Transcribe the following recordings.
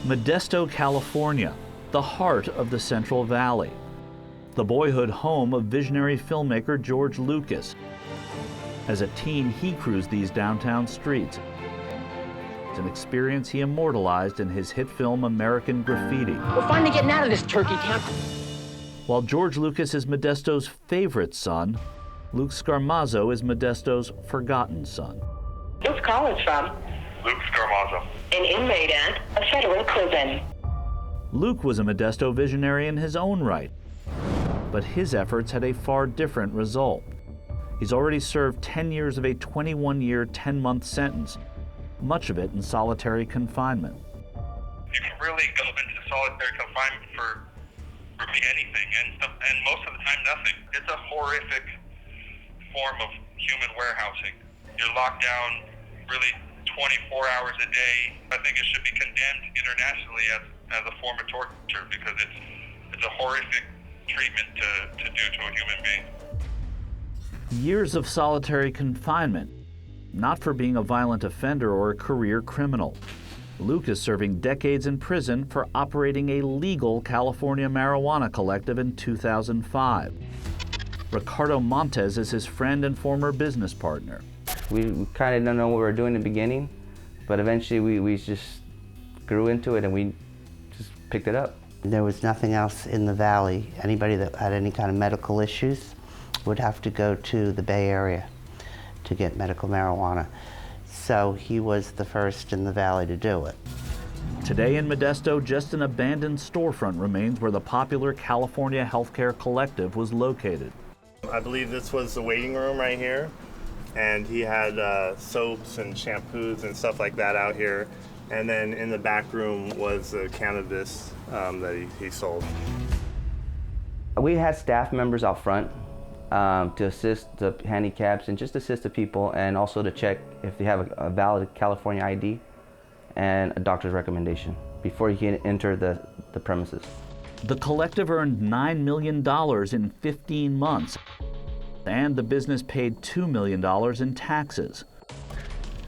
Modesto, California, the heart of the Central Valley. The boyhood home of visionary filmmaker George Lucas. As a teen, he cruised these downtown streets. It's an experience he immortalized in his hit film American Graffiti. We're finally getting out of this turkey camp. While George Lucas is Modesto's favorite son, Luke Scarmazzo is Modesto's forgotten son. Who's calling from? Luke Scarmazzo. An inmate at a federal prison. Luke was a Modesto visionary in his own right, but his efforts had a far different result. He's already served 10 years of a 21-year, 10-month sentence, much of it in solitary confinement. You can really go into solitary confinement for anything, and most of the time nothing. It's a horrific form of human warehousing. You're locked down really 24 hours a day. I think it should be condemned internationally as a form of torture because it's a horrific treatment to do to a human being. Years of solitary confinement, not for being a violent offender or a career criminal. Luke is serving decades in prison for operating a legal California marijuana collective in 2005. Ricardo Montes is his friend and former business partner. We kind of don't know what we were doing in the beginning, but eventually we just grew into it and we just picked it up. There was nothing else in the valley. Anybody that had any kind of medical issues would have to go to the Bay Area to get medical marijuana. So he was the first in the valley to do it. Today in Modesto, just an abandoned storefront remains where the popular California Healthcare Collective was located. I believe this was the waiting room right here, and he had soaps and shampoos and stuff like that out here. And then in the back room was the cannabis that he sold. We had staff members out front to assist the handicaps and just assist the people, and also to check if they have a valid California ID and a doctor's recommendation before you can enter the premises. The collective earned $9 million in 15 months, and the business paid $2 million in taxes.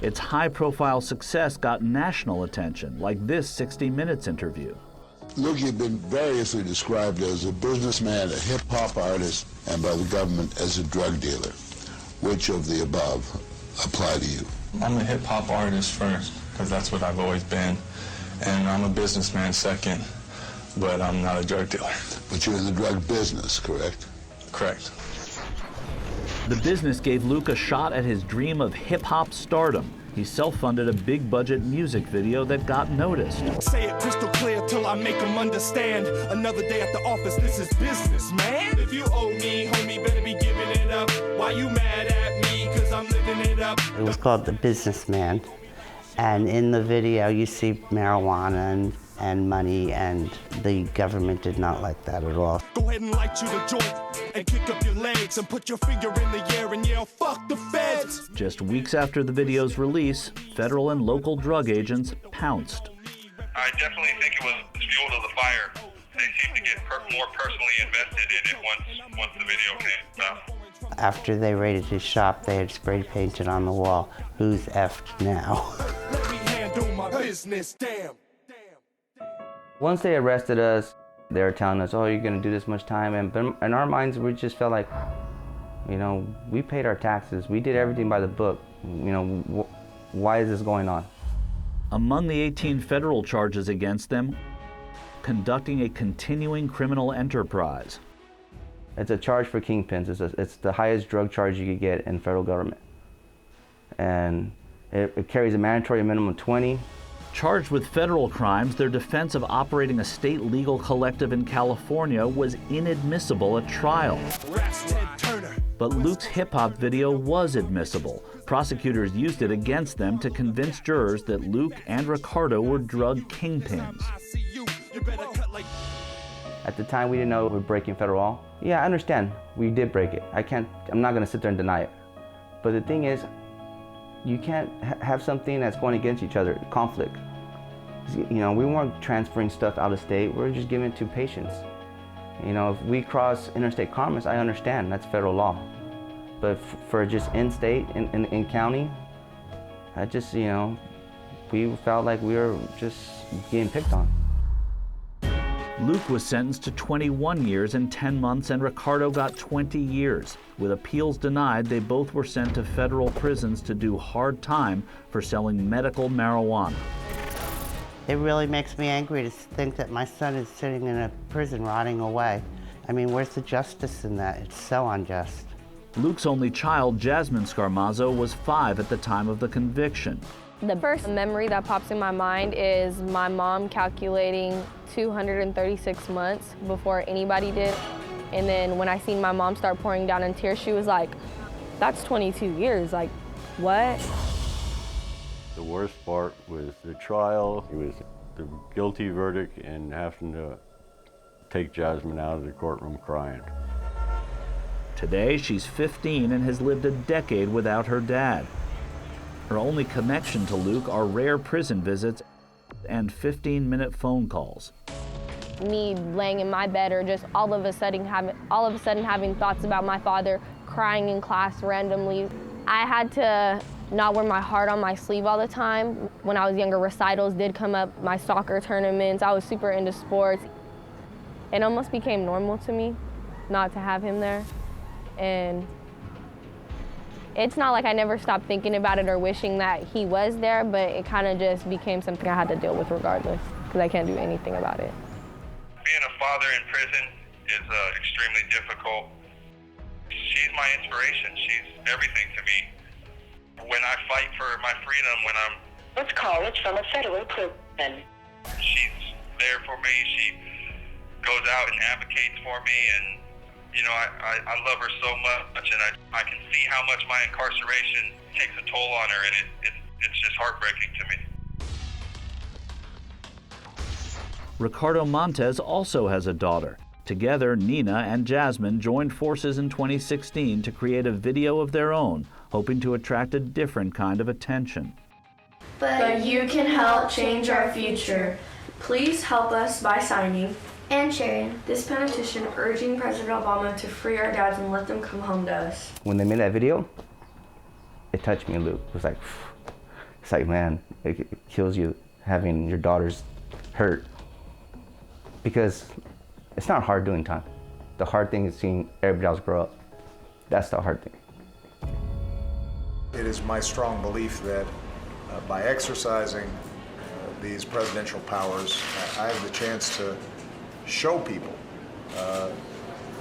Its high-profile success got national attention, like this 60 Minutes interview. Luke had been variously described as a businessman, a hip-hop artist, and by the government as a drug dealer. Which of the above apply to you? I'm a hip-hop artist first, because that's what I've always been. And I'm a businessman second, but I'm not a drug dealer. But you're in the drug business, correct? Correct. The business gave Luke a shot at his dream of hip-hop stardom. He self-funded a big-budget music video that got noticed. Say it crystal clear till I make them understand. Another day at the office, this is business, man. If you owe me, homie, better be giving it up. Why you mad at me? Cause I'm living it up. It was called The Businessman. And in the video, you see marijuana and money, and the government did not like that at all. Go ahead and light you the joint and kick up your legs and put your finger in the air and yell, fuck the feds. Just weeks after the video's release, federal and local drug agents pounced. I definitely think it was fuel to the fire. They seemed to get more personally invested in it once the video came out. After they raided his shop, they had spray painted on the wall, "Who's effed now?" Let me handle my business, damn. Once they arrested us, they were telling us, oh, you're gonna do this much time. But in our minds, we just felt like, you know, we paid our taxes. We did everything by the book. You know, why is this going on? Among the 18 federal charges against them, conducting a continuing criminal enterprise. It's a charge for kingpins. It's the highest drug charge you could get in federal government. And it carries a mandatory minimum of 20. Charged with federal crimes, their defense of operating a state legal collective in California was inadmissible at trial. But Luke's hip-hop video was admissible. Prosecutors used it against them to convince jurors that Luke and Ricardo were drug kingpins. At the time, we didn't know we were breaking federal law. Yeah, I understand. We did break it. I'm not going to sit there and deny it. But the thing is, you can't have something that's going against each other, conflict. You know, we weren't transferring stuff out of state. We're just giving it to patients. You know, if we cross interstate commerce, I understand, that's federal law. But for just in-state, in county, I just, you know, We felt like we were just getting picked on. Luke was sentenced to 21 years and 10 months, and Ricardo got 20 years. With appeals denied, they both were sent to federal prisons to do hard time for selling medical marijuana. It really makes me angry to think that my son is sitting in a prison rotting away. I mean, where's the justice in that? It's so unjust. Luke's only child, Jasmine Scarmazzo, was 5 at the time of the conviction. The first memory that pops in my mind is my mom calculating 236 months before anybody did. And then when I seen my mom start pouring down in tears, she was like, that's 22 years, like, what? The worst part was the trial. It was the guilty verdict and having to take Jasmine out of the courtroom crying. Today, she's 15 and has lived a decade without her dad. Her only connection to Luke are rare prison visits and 15-minute phone calls. Me laying in my bed or just all of a sudden having thoughts about my father, crying in class randomly. I had to not wear my heart on my sleeve all the time. When I was younger, recitals did come up, my soccer tournaments. I was super into sports. It almost became normal to me not to have him there. And it's not like I never stopped thinking about it or wishing that he was there, but it kind of just became something I had to deal with regardless, because I can't do anything about it. Being a father in prison is extremely difficult. She's my inspiration. She's everything to me. When I fight for my freedom, when I'm... This call is from a federal prison. She's there for me. She goes out and advocates for me, and you know, I love her so much, and I can see how much my incarceration takes a toll on her, and it's just heartbreaking to me. Ricardo Montes also has a daughter. Together, Nina and Jasmine joined forces in 2016 to create a video of their own, hoping to attract a different kind of attention. But you can help change our future. Please help us by signing and sharing this petition urging President Obama to free our dads and let them come home to us. When they made that video, it touched me, Luke. It was like, it's like, man, it kills you having your daughters hurt. Because it's not hard doing time. The hard thing is seeing everybody else grow up. That's the hard thing. It is my strong belief that by exercising these presidential powers, I have the chance to show people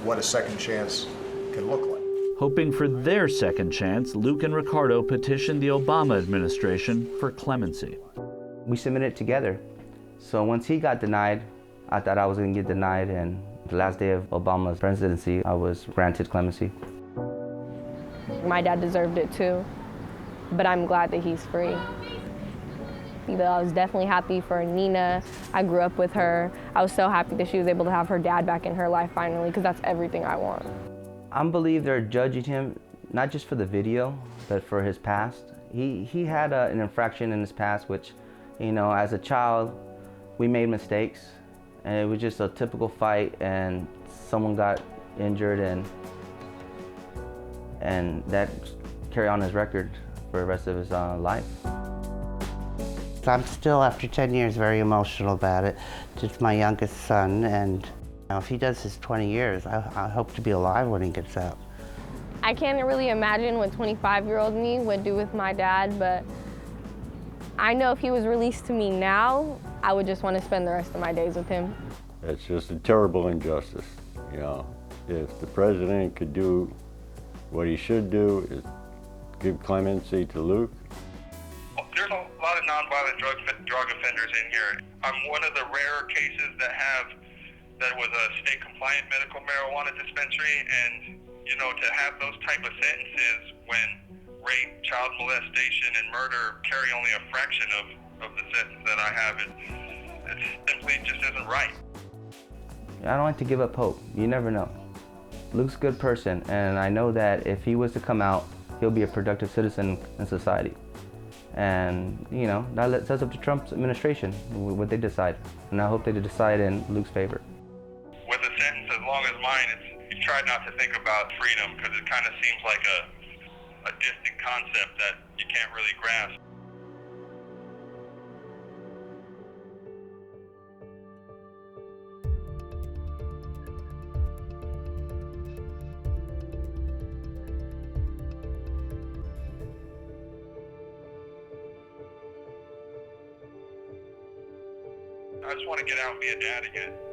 what a second chance can look like. Hoping for their second chance, Luke and Ricardo petitioned the Obama administration for clemency. We submitted it together. So once he got denied, I thought I was going to get denied, and the last day of Obama's presidency, I was granted clemency. My dad deserved it too, but I'm glad that he's free. I was definitely happy for Nina. I grew up with her. I was so happy that she was able to have her dad back in her life finally, because that's everything I want. I believe they're judging him not just for the video, but for his past. He had an infraction in his past, which, you know, as a child, we made mistakes, and it was just a typical fight, and someone got injured, and that carried on his record for the rest of his life. I'm still, after 10 years, very emotional about it. It's my youngest son, and if he does his 20 years, I hope to be alive when he gets out. I can't really imagine what 25-year-old me would do with my dad, but I know if he was released to me now, I would just want to spend the rest of my days with him. It's just a terrible injustice, you know. If the president could do what he should do, is give clemency to Luke. There's a lot of nonviolent drug offenders in here. I'm one of the rarer cases that was a state-compliant medical marijuana dispensary, and you know, to have those type of sentences when rape, child molestation, and murder carry only a fraction of the sentence that I have, it simply just isn't right. I don't like to give up hope. You never know. Luke's a good person, and I know that if he was to come out, he'll be a productive citizen in society. And, you know, that's up to Trump's administration, what they decide. And I hope they decide in Luke's favor. With a sentence as long as mine, you try not to think about freedom, because it kind of seems like a distant concept that you can't really grasp. I just want to get out and be a dad again.